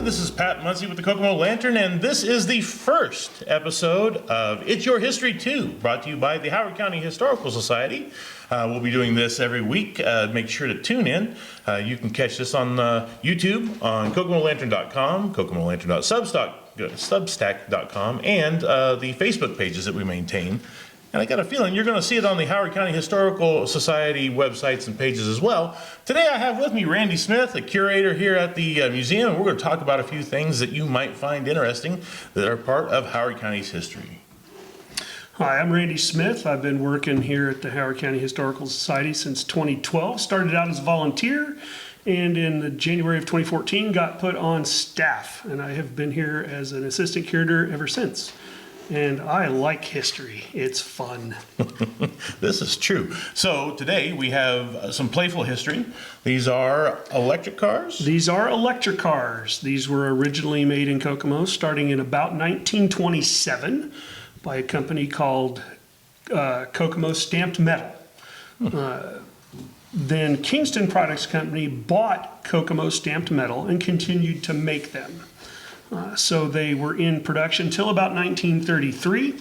this is Pat Munsey with the Kokomo Lantern, and this is the first episode of It's Your History Too, brought to you by the Howard County Historical Society. We'll be doing this every week. Make sure to tune in. You can catch this on YouTube, on KokomoLantern.com, KokomoLantern.substack.com, and the Facebook pages that we maintain. And I got a feeling you're going to see it on the Howard County Historical Society websites and pages as well. Today I have with me Randy Smith, the curator here at the museum, and we're going to talk about a few things that you might find interesting that are part of Howard County's history. Hi, I'm Randy Smith. I've been working here at the Howard County Historical Society since 2012. Started out as a volunteer, and in January of 2014 got put on staff, and I have been here as an assistant curator ever since. And I like history. It's fun. This is true. So today we have some playful history. These are electric cars? These are electric cars. These were originally made in Kokomo starting in about 1927 by a company called Kokomo Stamped Metal. Then Kingston Products Company bought Kokomo Stamped Metal and continued to make them. So they were in production till about 1933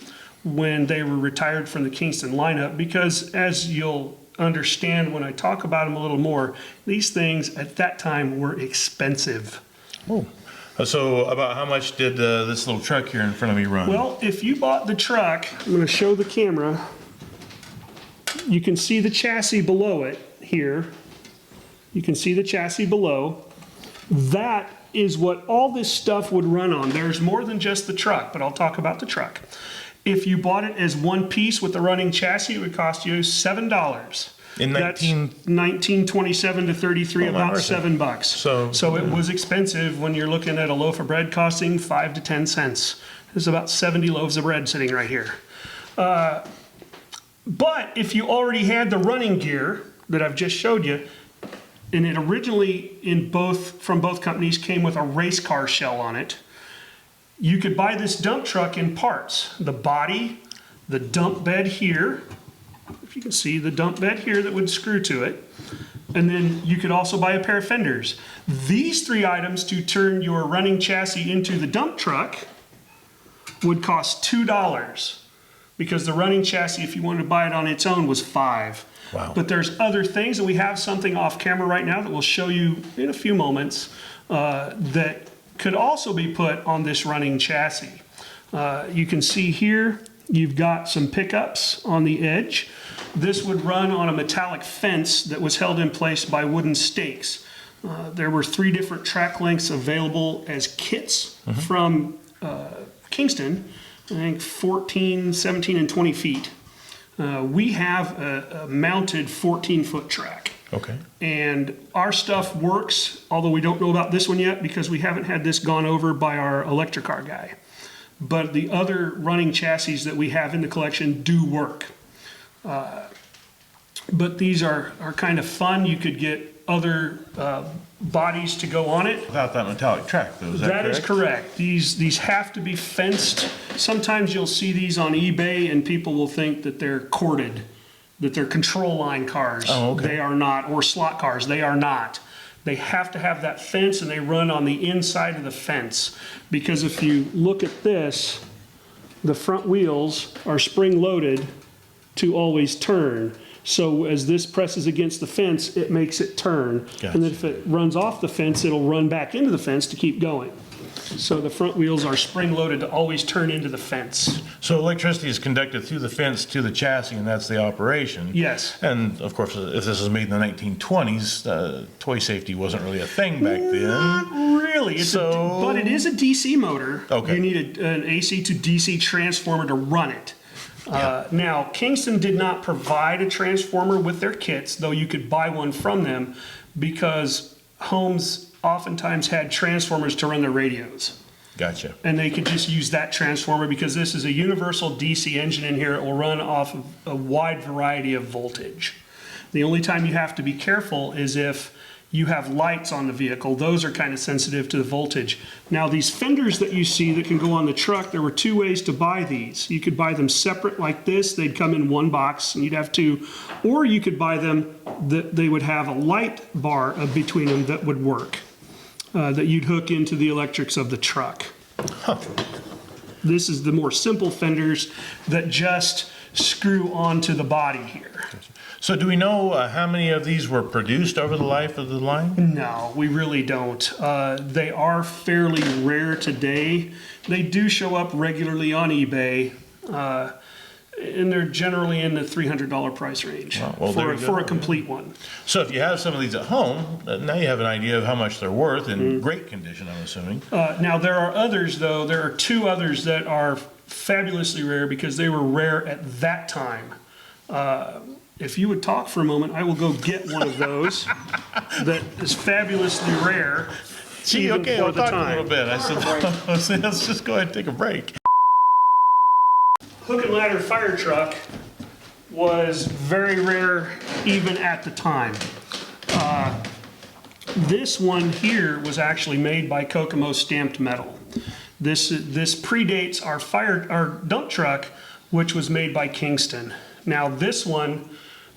when they were retired from the Kingston lineup, because as you'll understand when I talk about them a little more, these things at that time were expensive. Oh. So about how much did this little truck here in front of me run? Well, if you bought the truck, I'm going to show the camera, you can see the chassis below it here. You can see the chassis below. That is what all this stuff would run on. There's more than just the truck, but I'll talk about the truck. If you bought it as one piece with the running chassis, it would cost you $7. That's 1927 to 33, about $7. So it was expensive when you're looking at a loaf of bread costing 5 to 10 cents. There's about 70 loaves of bread sitting right here. But if you already had the running gear that I've just showed you, and it originally from both companies came with a race car shell on it, you could buy this dump truck in parts. The body, the dump bed here, if you can see the dump bed here that would screw to it, and then you could also buy a pair of fenders. These three items to turn your running chassis into the dump truck would cost $2, because the running chassis, if you wanted to buy it on its own, was $5. Wow. But there's other things, and we have something off camera right now that we'll show you in a few moments that could also be put on this running chassis. You can see here, you've got some pickups on the edge. This would run on a metallic fence that was held in place by wooden stakes. There were 3 different track lengths available as kits from Kingston, I think 14, 17, and 20 feet. We have a mounted 14-foot track. Okay. And our stuff works, although we don't know about this one yet because we haven't had this gone over by our electric car guy. But the other running chassis that we have in the collection do work. But these are kind of fun. You could get other bodies to go on it. Without that metallic track, though, is that correct? That is correct. These have to be fenced. Sometimes you'll see these on eBay and people will think that they're corded, that they're control line cars. Oh, okay. They are not, or slot cars. They are not. They have to have that fence, and they run on the inside of the fence. Because if you look at this, the front wheels are spring-loaded to always turn. So as this presses against the fence, it makes it turn. Gotcha. And then if it runs off the fence, it'll run back into the fence to keep going. So the front wheels are spring-loaded to always turn into the fence. So electricity is conducted through the fence to the chassis, and that's the operation. Yes. And of course, if this was made in the 1920s, toy safety wasn't really a thing back then. Not really. But it is a DC motor. Okay. You need an AC to DC transformer to run it. Now, Kingston did not provide a transformer with their kits, though you could buy one from them, because homes oftentimes had transformers to run their radios. Gotcha. And they could just use that transformer because this is a universal DC engine in here. It will run off of a wide variety of voltage. The only time you have to be careful is if you have lights on the vehicle. Those are kind of sensitive to the voltage. Now these fenders that you see that can go on the truck, there were 2 ways to buy these. You could buy them separate like this. They'd come in one box and you'd have 2. Or you could buy them that they would have a light bar between them that would work. that you'd hook into the electrics of the truck. Huh. This is the more simple fenders that just screw onto the body here. So do we know how many of these were produced over the life of the line? No, we really don't. They are fairly rare today. They do show up regularly on eBay, and they're generally in the $300 price range for a complete one. So if you have some of these at home, now you have an idea of how much they're worth in great condition, I'm assuming. Now there are others, though. There are two others that are fabulously rare because they were rare at that time. If you would talk for a moment, I will go get one of those that is fabulously rare. Gee, okay, we'll talk a little bit. I said, let's just go ahead and take a break. Hook and ladder fire truck was very rare even at the time. This one here was actually made by Kokomo stamped metal. This predates our dump truck, which was made by Kingston. Now this one,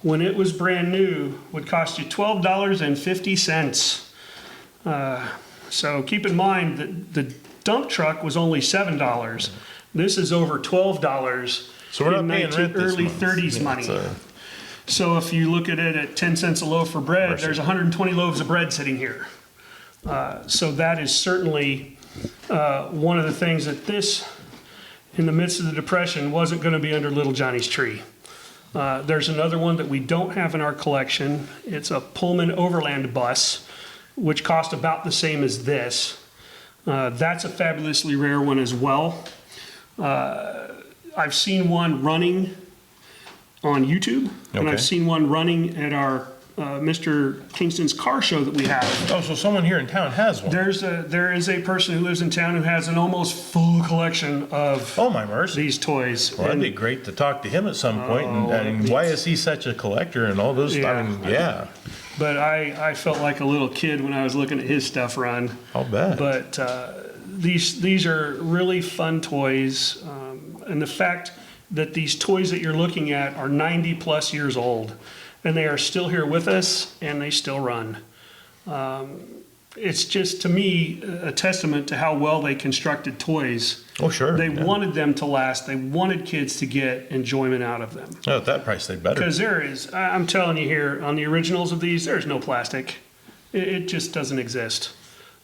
when it was brand new, would cost you $12.50. So keep in mind that the dump truck was only $7. This is over $12. So we're not paying rent this early month. 30s money. So if you look at it at 10 cents a loaf for bread, there's 120 loaves of bread sitting here. So that is certainly one of the things that this, in the midst of the Depression, wasn't going to be under Little Johnny's tree. There's another one that we don't have in our collection. It's a Pullman Overland bus, which cost about the same as this. That's a fabulously rare one as well. I've seen one running on YouTube, and I've seen one running at our Mr. Kingston's car show that we have. Oh, so someone here in town has one. There is a person who lives in town who has an almost full collection of my mercy. these toys. Well, that'd be great to talk to him at some point. And why is he such a collector and all those? Yeah. I mean, yeah. But I felt like a little kid when I was looking at his stuff run. I'll bet. But these are really fun toys. And the fact that these toys that you're looking at are 90 plus years old, and they are still here with us, and they still run. It's just, to me, a testament to how well they constructed toys. Oh, sure. They wanted them to last. They wanted kids to get enjoyment out of them. Oh, at that price, they better. Because I'm telling you here, on the originals of these, there's no plastic. It just doesn't exist.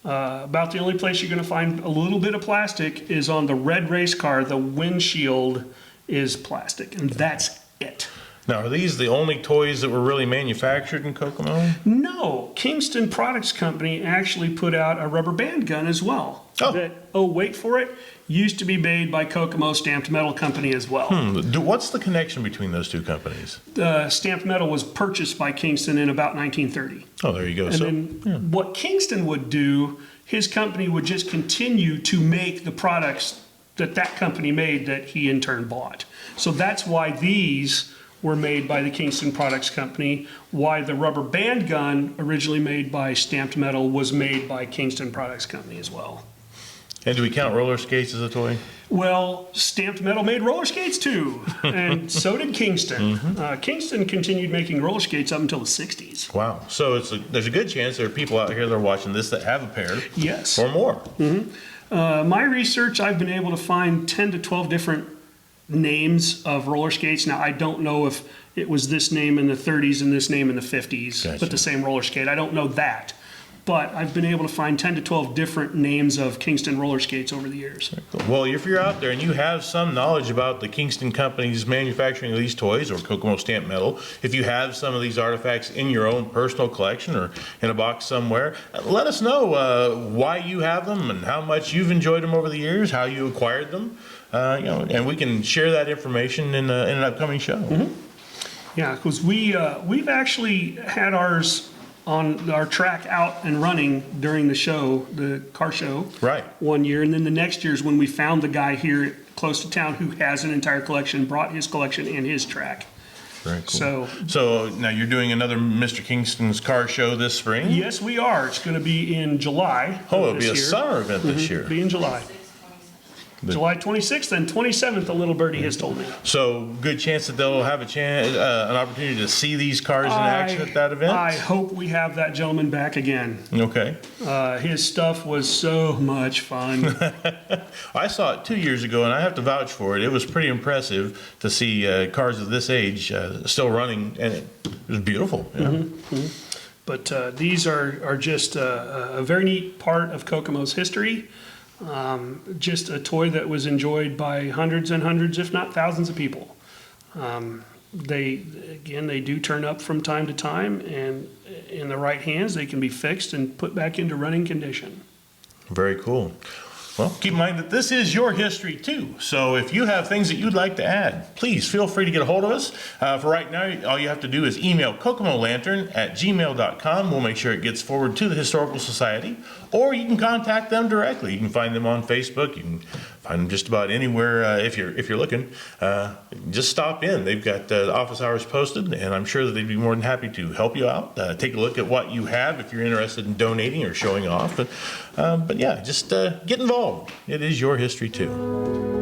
About the only place you're going to find a little bit of plastic is on the red race car. The windshield is plastic, and that's it. Now, are these the only toys that were really manufactured in Kokomo? No, Kingston Products Company actually put out a rubber band gun as well. Oh. Wait for it, used to be made by Kokomo Stamped Metal Company as well. What's the connection between those two companies? Stamped Metal was purchased by Kingston in about 1930. Oh, there you go. And then what Kingston would do, his company would just continue to make the products that company made that he in turn bought. So that's why these were made by the Kingston Products Company, why the rubber band gun, originally made by Stamped Metal, was made by Kingston Products Company as well. And do we count roller skates as a toy? Well, Stamped Metal made roller skates too, and so did Kingston. Kingston continued making roller skates up until the 60s. Wow. So there's a good chance there are people out here that are watching this that have a pair. Yes. Or more. My research, I've been able to find 10 to 12 different names of roller skates. Now, I don't know if it was this name in the 30s and this name in the 50s, Gotcha. but the same roller skate. I don't know that. But I've been able to find 10 to 12 different names of Kingston roller skates over the years. Well, if you're out there and you have some knowledge about the Kingston Company's manufacturing of these toys or Kokomo Stamped Metal, if you have some of these artifacts in your own personal collection or in a box somewhere, let us know why you have them and how much you've enjoyed them over the years, how you acquired them, and we can share that information in an upcoming show. Yeah, because we've actually had ours on our track out and running during the show, the car show, Right. one year. And then the next year is when we found the guy here close to town who has an entire collection, brought his collection and his track. Very cool. So now you're doing another Mr. Kingston's car show this spring? Yes, we are. It's going to be in July. Oh, it'll be a summer event this year. It'll be in July. July 26th and 27th, the little birdie has told me. So good chance that they'll have an opportunity to see these cars in action at that event? I hope we have that gentleman back again. Okay. His stuff was so much fun. I saw it 2 years ago, and I have to vouch for it. It was pretty impressive to see cars of this age still running, and it was beautiful. You know? But these are just a very neat part of Kokomo's history. Just a toy that was enjoyed by hundreds and hundreds, if not thousands of people. They do turn up from time to time, and in the right hands, they can be fixed and put back into running condition. Very cool. Well, keep in mind that this is your history too. So if you have things that you'd like to add, please feel free to get a hold of us. For right now, all you have to do is email kokomolantern@gmail.com. We'll make sure it gets forwarded to the Historical Society, or you can contact them directly. You can find them on Facebook. You can find them just about anywhere if you're looking. Just stop in. They've got the office hours posted, and I'm sure that they'd be more than happy to help you out. Take a look at what you have if you're interested in donating or showing off. But yeah, just get involved. It is your history too.